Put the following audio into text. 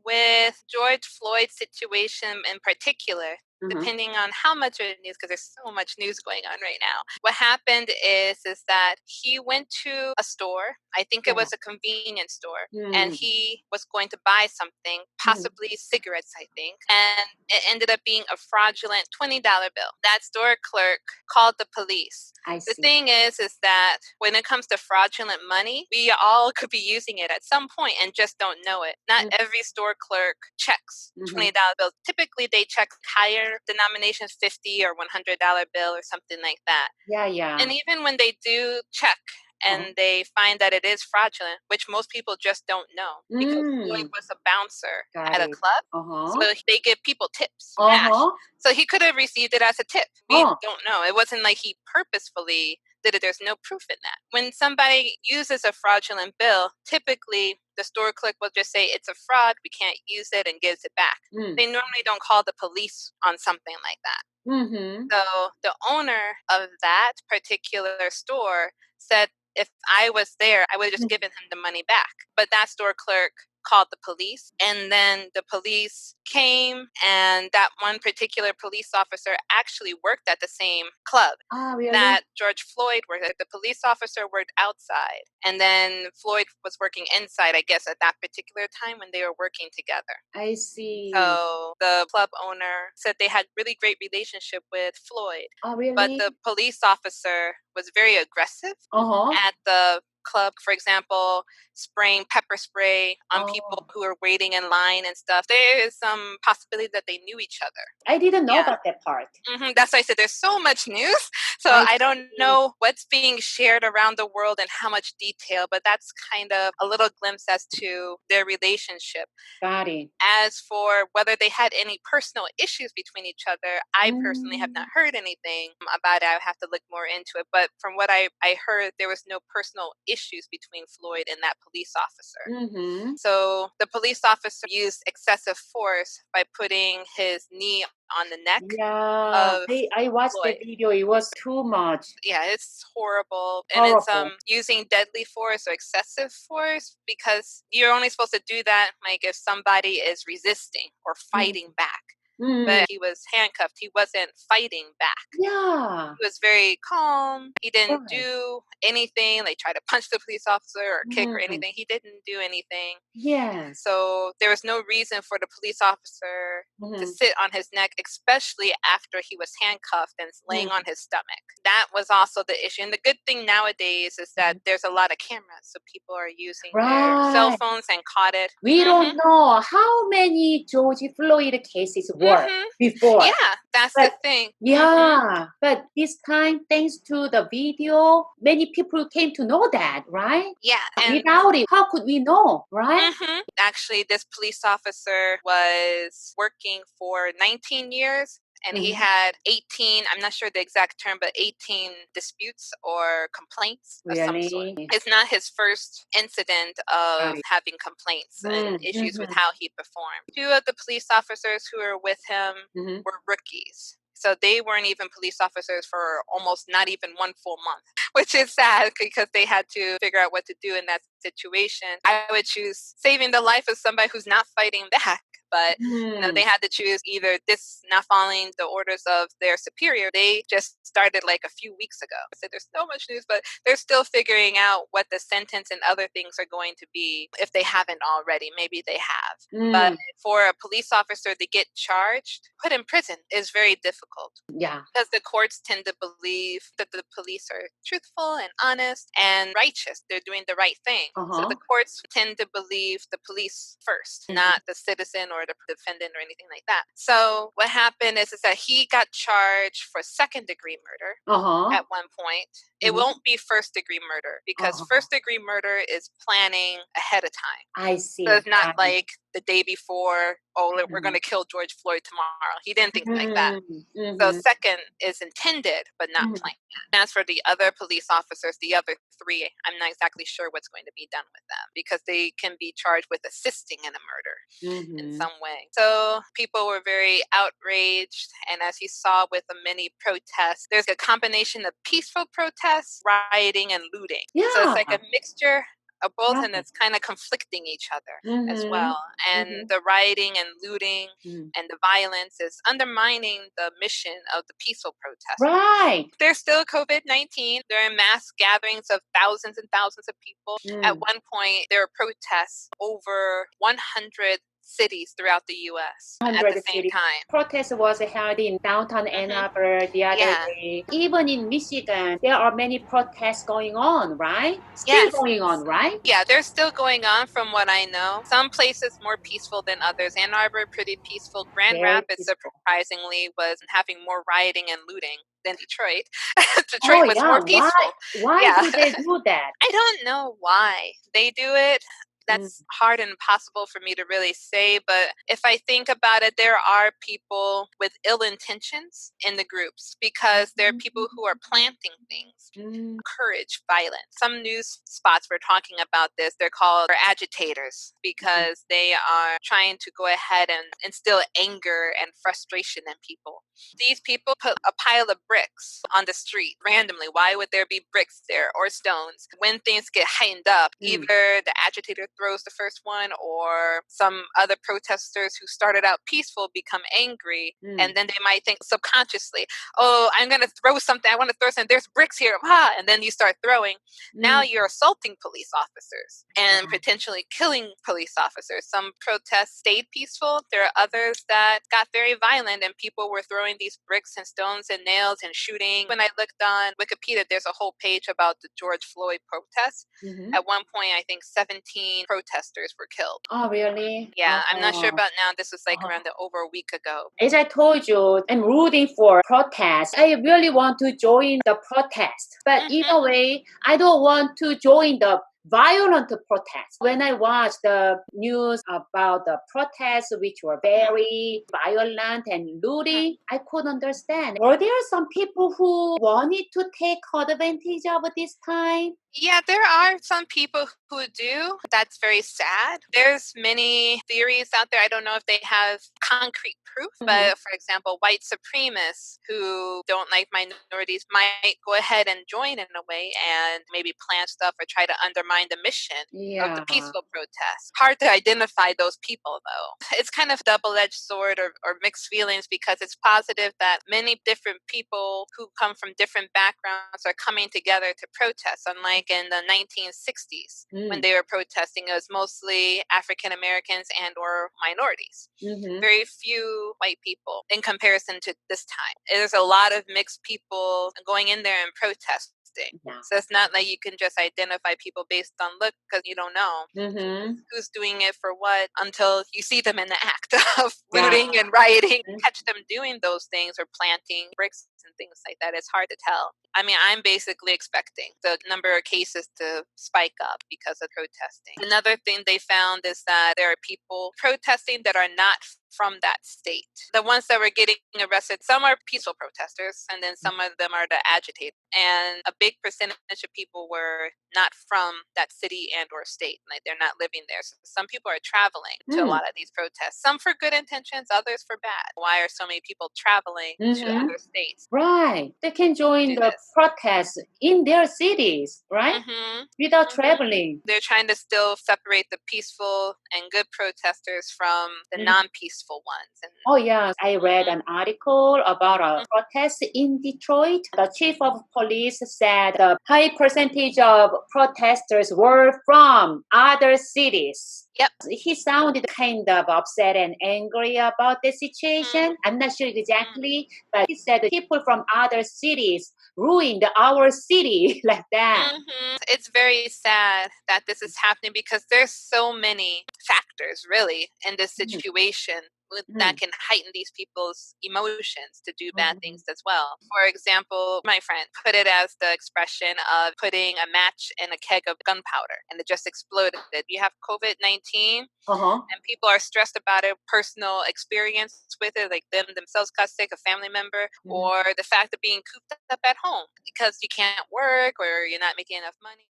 with George Floyd's situation in particular, depending on how much of the news, because there's so much news going on right now. What happened is that he went to a store. I think it was a convenience store, and he was going to buy something, possibly cigarettes, I think, and it ended up being a fraudulent $20 bill. That store clerk called the police. The thing is that when it comes to fraudulent money, we all could be using it at some point and just don't know it. Not every store clerk checks $20 bills. Typically, they check higher denominations, $50 or $100 bill or something like that. Yeah. And even when they do check and they find that it is fraudulent, which most people just don't know, because Floyd was a bouncer at a club, so they give people tips, cash. So he could have received it as a tip. We don't know. It wasn't like he purposefully did it. There's no proof in that. When somebody uses a fraudulent bill, typically the store clerk will just say it's a fraud, we can't use it, and gives it back. They normally don't call the police on something like that. So the owner of that particular store said, if I was there, I would have just given him the money back. But that store clerk called the police, and then the police came, and that one particular police officer actually worked at the same club that George Floyd worked at. The police officer worked outside, and then Floyd was working inside, I guess, at that particular time when they were working together. I see. So the club owner said they had really great relationship with Floyd. But the police officer was very aggressive at the club, for example, spraying pepper spray on people who were waiting in line and stuff. There is some possibility that they knew each other. I didn't know about that part. That's why I said there's so much news. So I don't know what's being shared around the world and how much detail, but that's kind of a little glimpse as to their relationship. Got it. As for whether they had any personal issues between each other, I personally have not heard anything about it. I would have to look more into it. But from what I heard, there was no personal issues between Floyd and that police officer. So the police officer used excessive force by putting his knee on the neck. I watched Floyd. the video. It was too much. Yeah, it's horrible. And it's using deadly force or excessive force, because you're only supposed to do that like if somebody is resisting or fighting back. But he was handcuffed. He wasn't fighting back. Yeah. He was very calm. He didn't do anything, like try to punch the police officer or kick or anything. He didn't do anything. Yes. So there was no reason for the police officer to sit on his neck, especially after he was handcuffed and laying on his stomach. That was also the issue. And the good thing nowadays is that there's a lot of cameras, so people are using their cell phones and caught it. We don't know how many George Floyd cases were before. Yeah, that's the thing. Yeah, but this time, thanks to the video, many people came to know that, right? Yeah. And without it, how could we know, right? Actually, this police officer was working for 19 years. And he had 18, I'm not sure the exact term, but 18 disputes or complaints of some sort. It's not his first incident of having complaints and issues with how he performed. 2 of the police officers who were with him were rookies. So they weren't even police officers for almost not even 1 full month, which is sad because they had to figure out what to do in that situation. I would choose saving the life of somebody who's not fighting back. But you know, they had to choose either this not following the orders of their superior. They just started like a few weeks ago. So there's so much news, but they're still figuring out what the sentence and other things are going to be if they haven't already. Maybe they have. But for a police officer to get charged, put in prison is very difficult. Yeah. Because the courts tend to believe that the police are truthful and honest and righteous. They're doing the right thing. So the courts tend to believe the police first, not the citizen or the defendant or anything like that. So what happened is that he got charged for second-degree murder at one point. It won't be first-degree murder because first-degree murder is planning ahead of time. I see. So it's not like the day before, we're going to kill George Floyd tomorrow. He didn't think like that. So second is intended, but not planned. As for the other police officers, the other 3, I'm not exactly sure what's going to be done with them because they can be charged with assisting in a murder in some way. So people were very outraged. And as you saw with the many protests, there's a combination of peaceful protests, rioting, and looting. Yeah. So it's like a mixture both, and it's kind of conflicting each other as well. And the rioting and looting and the violence is undermining the mission of the peaceful protest. Right. There's still COVID-19. There are mass gatherings of thousands and thousands of people. At one point, there were protests over 100 cities throughout the U.S. at the same time. Protest was held in downtown Ann Arbor the other day. Even in Michigan, there are many protests going on, right? Still going on, right? Yeah, they're still going on from what I know. Some places more peaceful than others. Ann Arbor, pretty peaceful. Grand Rapids, surprisingly, was having more rioting and looting than Detroit. Detroit was more peaceful. Why do they do that? I don't know why they do it. That's hard and impossible for me to really say, but if I think about it, there are people with ill intentions in the groups because there are people who are planting things, encourage violence. Some news spots were talking about this. They're called agitators because they are trying to go ahead and instill anger and frustration in people. These people put a pile of bricks on the street randomly. Why would there be bricks there or stones? When things get heightened up, either the agitator throws the first one or some other protesters who started out peaceful become angry, and then they might think subconsciously, oh, I'm going to throw something. I want to throw something. There's bricks here. And then you start throwing. Now you're assaulting police officers and potentially killing police officers. Some protests stayed peaceful. There are others that got very violent and people were throwing these bricks and stones and nails and shooting. When I looked on Wikipedia, there's a whole page about the George Floyd protests. At one point, I think 17 protesters were killed. Oh, really? Yeah, I'm not sure about now. This was like around over a week ago. As I told you, I'm rooting for protests. I really want to join the protest. But in a way, I don't want to join the violent protests. When I watched the news about the protests, which were very violent and looting, I couldn't understand. Were there some people who wanted to take advantage of this time? Yeah, there are some people who do. That's very sad. There's many theories out there. I don't know if they have concrete proof, but for example, white supremacists who don't like minorities might go ahead and join in a way and maybe plant stuff or try to undermine the mission of the peaceful protest. Hard to identify those people, though. It's kind of double-edged sword or mixed feelings because it's positive that many different people who come from different backgrounds are coming together to protest, unlike in the 1960s when they were protesting. It was mostly African Americans and or minorities. Very few white people in comparison to this time. There's a lot of mixed people going in there and protesting. So it's not like you can just identify people based on look because you don't know who's doing it for what until you see them in the act of looting and rioting. Catch them doing those things or planting bricks and things like that. It's hard to tell. I mean, I'm basically expecting the number of cases to spike up because of protesting. Another thing they found is that there are people protesting that are not from that state. The ones that were getting arrested, some are peaceful protesters, and then some of them are the agitators. And a big percentage of people were not from that city and or state. Like they're not living there. So some people are traveling to a lot of these protests. Some for good intentions, others for bad. Why are so many people traveling to other states? Right. They can join the protests in their cities, right? Without traveling. They're trying to still separate the peaceful and good protesters from the non-peaceful ones. And oh, yeah. I read an article about a protest in Detroit. The chief of police said a high percentage of protesters were from other cities. Yep. He sounded kind of upset and angry about the situation. I'm not sure exactly, but he said people from other cities ruined our city like that. It's very sad that this is happening because there's so many factors really in this situation that can heighten these people's emotions to do bad things as well. For example, my friend put it as the expression of putting a match in a keg of gunpowder and it just exploded. You have COVID-19 and people are stressed about it, personal experience with it, like them themselves got sick, a family member, or the fact of being cooped up at home because you can't work or you're not making enough money.